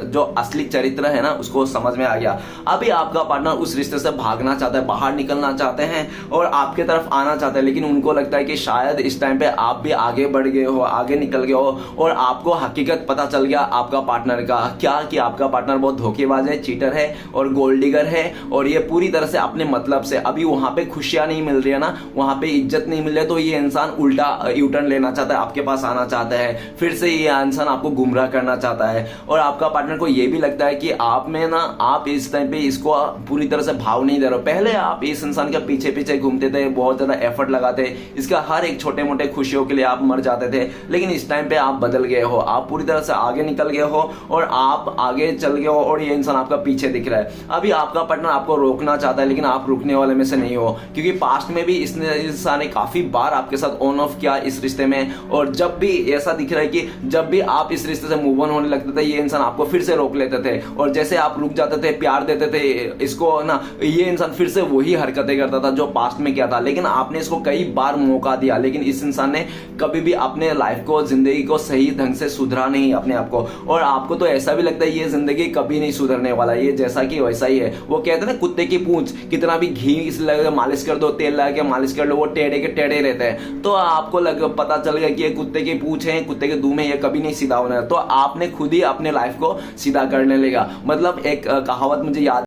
जो असली चरित्र है ना उसको समझ में आ गया। अभी आपका पार्टनर उस रिश्ते से भागना चाहता है, बाहर निकलना चाहते हैं और आपके तरफ आना चाहते हैं, लेकिन उनको लगता है कि शायद इस टाइम पे आप भी आगे बढ़ गए हो, आगे निकल गए हो और आपको हकीकत पता चल गया आपका पार्टनर का क्या, कि आपका पार्टनर बहुत धोखेबाज है, चीटर है और गोल्ड डिगर है और ये पूरी तरह से अपने मतलब से अभी वहां पे खुशियां नहीं मिल रही है ना, वहां पे इज्जत नहीं मिल रही है, तो ये इंसान उल्टा यू टर्न लेना चाहता है, आपके पास आना चाहता है, फिर से ये इंसान आपको गुमराह करना चाहता है। और आपका पार्टनर को ये भी लगता है कि आप में ना, आप इस टाइम पे इसको पूरी तरह से भाव नहीं दे रहे हो। पहले आप इस इंसान के पीछे पीछे घूमते थे, बहुत ज्यादा एफर्ट लगाते, इसका हर एक छोटे मोटे खुशियों के लिए आप मर जाते थे, लेकिन इस टाइम पे आप बदल गए हो, आप पूरी तरह से आगे निकल गए हो और आप आगे चल गए हो और ये इंसान आपका पीछे दिख रहा है। अभी आपका पार्टनर आपको रोकना चाहता है, लेकिन आप रुकने वाले में से नहीं हो, क्योंकि पास्ट में भी इसने इंसान ने काफी बार आपके साथ ऑन ऑफ किया इस रिश्ते में, और जब भी ऐसा दिख रहा है कि जब भी आप इस रिश्ते से मूव ऑन होने लगते थे, ये इंसान आपको फिर से रोक लेते थे, और जैसे आप रुक जाते थे, प्यार देते थे इसको ना, ये इंसान फिर से वही हरकतें करता था जो पास्ट में किया था। लेकिन आपने इसको कई बार मौका दिया, लेकिन इस इंसान ने कभी भी अपने लाइफ को, जिंदगी को सही ढंग से सुधरा नहीं अपने आप को, और आपको तो ऐसा भी लगता है ये जिंदगी कभी नहीं सुधरने वाला, ये जैसा कि वैसा ही है। वो कहते हैं ना, कुत्ते की पूंछ कितना भी घी लगा मालिश कर दो, तेल लगा के मालिश कर लो, वो टेढ़े के टेढ़े रहते हैं। तो आपको पता चल गया कि ये कुत्ते की पूंछ है, कुत्ते के दूम है, ये कभी नहीं सीधा होना है, तो आपने खुद ही अपने लाइफ को सीधा करने लगा। मतलब एक कहावत मुझे याद